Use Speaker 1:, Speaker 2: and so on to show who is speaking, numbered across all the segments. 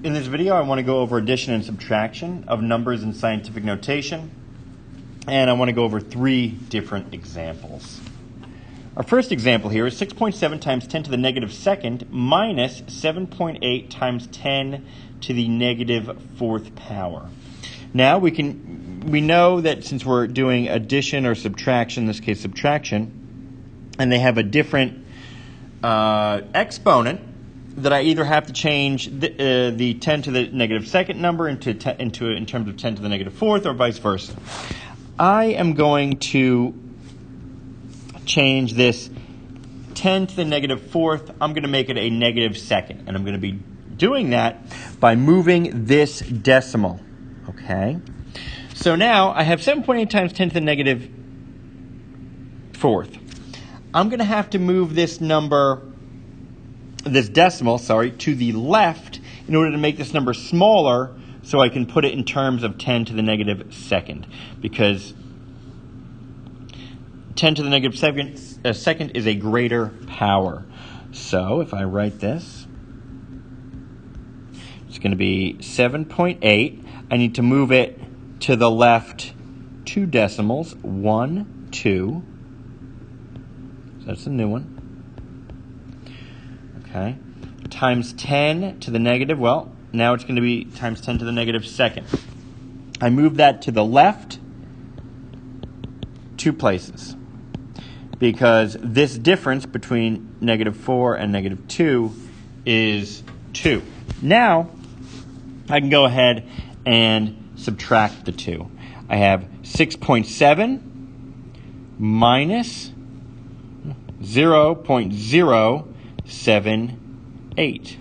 Speaker 1: In this video, I want to go over addition and subtraction of numbers in scientific notation, and I want to go over 3 different examples. Our first example here is 6.7 times 10 to the negative second minus 7.8 times 10 to the negative fourth power. Now we know that since we're doing addition or subtraction, in this case subtraction, and they have a different exponent, that I either have to change the 10 to the negative second number in terms of 10 to the negative fourth, or vice versa. I am going to change this 10 to the negative fourth. I'm going to make it a negative second, and I'm going to be doing that by moving this decimal. Okay? So now I have 7.8 times 10 to the negative fourth. I'm going to have to move this decimal, to the left in order to make this number smaller so I can put it in terms of 10 to the negative second, because 10 to the negative second is a greater power. So if I write this, it's going to be 7.8. I need to move it to the left 2 decimals, 1, 2. So that's a new one. Okay. Times 10 to the negative, well, now it's going to be times 10 to the negative second. I move that to the left 2 places, because this difference between negative 4 and negative 2 is 2. Now, I can go ahead and subtract the 2. I have 6.7 minus 0.078.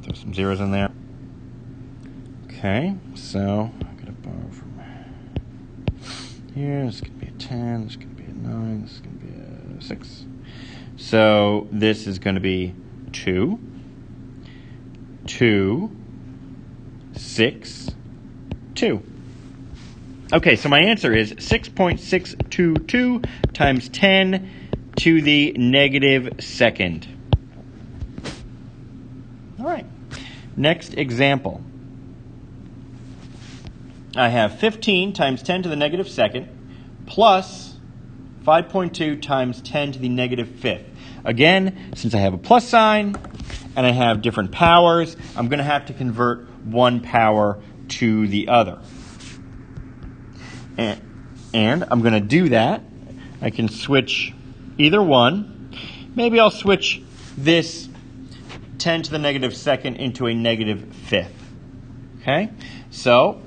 Speaker 1: Throw some zeros in there. Okay, so I'm going to borrow from here. This is going to be a 10, this is going to be a 9, this is going to be a 6. So this is going to be 2, 2, 6, 2. Okay, so my answer is 6.622 times 10 to the negative second. All right, next example. I have 15 times 10 to the negative second plus 5.2 times 10 to the negative fifth. Again, since I have a plus sign and I have different powers, I'm going to have to convert one power to the other. And I'm going to do that. I can switch either one. Maybe I'll switch this 10 to the negative second into a negative fifth. Okay? So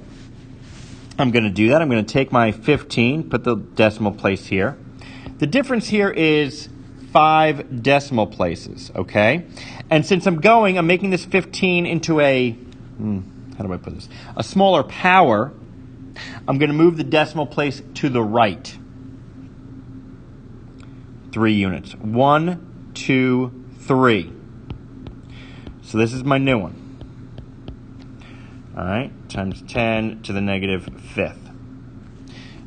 Speaker 1: I'm going to do that. I'm going to take my 15, put the decimal place here. The difference here is 5 decimal places, okay? And since I'm making this 15 into a smaller power, I'm going to move the decimal place to the right 3 units. 1, 2, 3. So this is my new one. All right, times 10 to the negative fifth.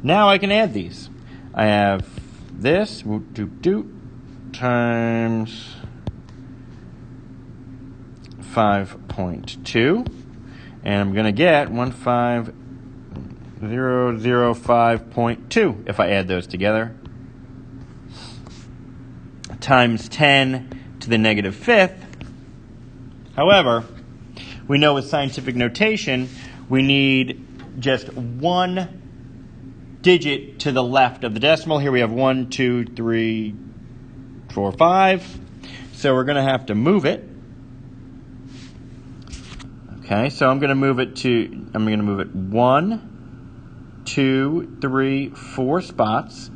Speaker 1: Now I can add these. I have this, times 5.2, and I'm going to get 15005.2 if I add those together, times 10 to the negative fifth. However, we know with scientific notation, we need just one digit to the left of the decimal. Here we have 1, 2, 3, 4, 5. So we're going to have to move it. Okay, so I'm going to move it 1, 2, 3, 4 spots.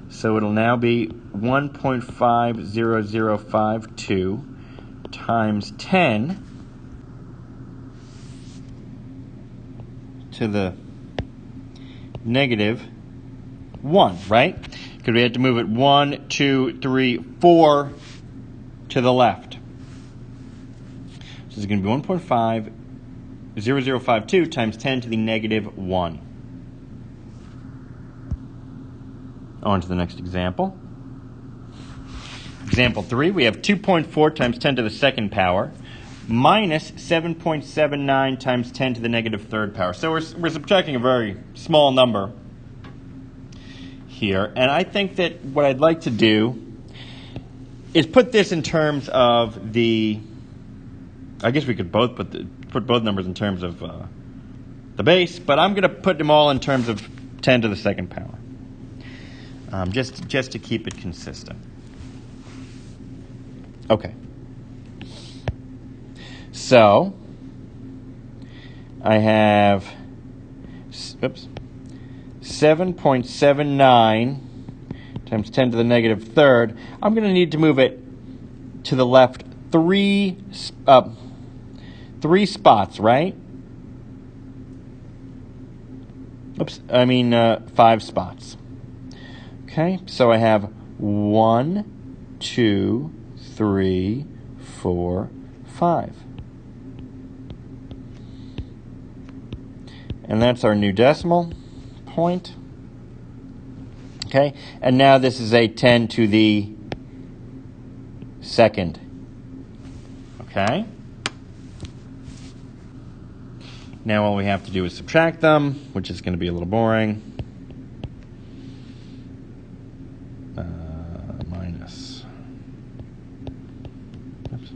Speaker 1: So it'll now be 1.50052 times 10 to the negative 1, right? Because we had to move it 1, 2, 3, 4 to the left. So it's going to be 1.50052 times 10 to the negative 1. On to the next example. Example 3, we have 2.4 times 10 to the second power minus 7.79 times 10 to the negative third power. So we're subtracting a very small number here. And I think that what I'd like to do is put this in terms of the, I guess we could both put both numbers in terms of the base, but I'm going to put them all in terms of 10 to the second power, just to keep it consistent. Okay. So I have 7.79 times 10 to the negative third. I'm going to need to move it to the left three spots, right? 5 spots. Okay, so I have 1, 2, 3, 4, 5. And that's our new decimal point. Okay, and now this is a 10 to the second. Okay. Now all we have to do is subtract them, which is going to be a little boring. Minus. Oops.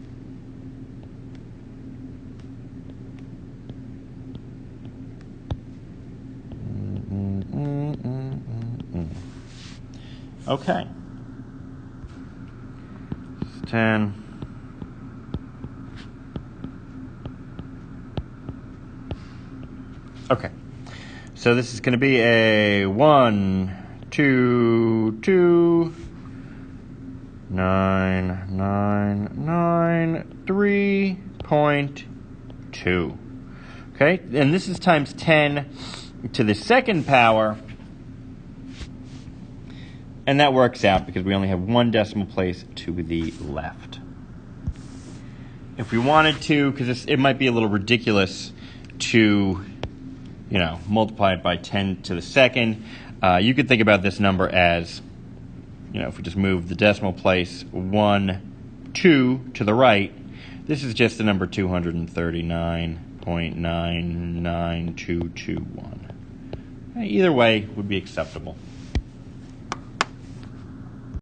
Speaker 1: Okay. 10. Okay. So this is going to be a 1, 2, 2, 9, 9, 9, 3.2. Okay, and this is times 10 to the second power. And that works out because we only have one decimal place to the left. If we wanted to, because it might be a little ridiculous to, multiply it by 10 to the second, you could think about this number as, if we just move the decimal place 1, 2 to the right, this is just the number 239.99221. Either way would be acceptable.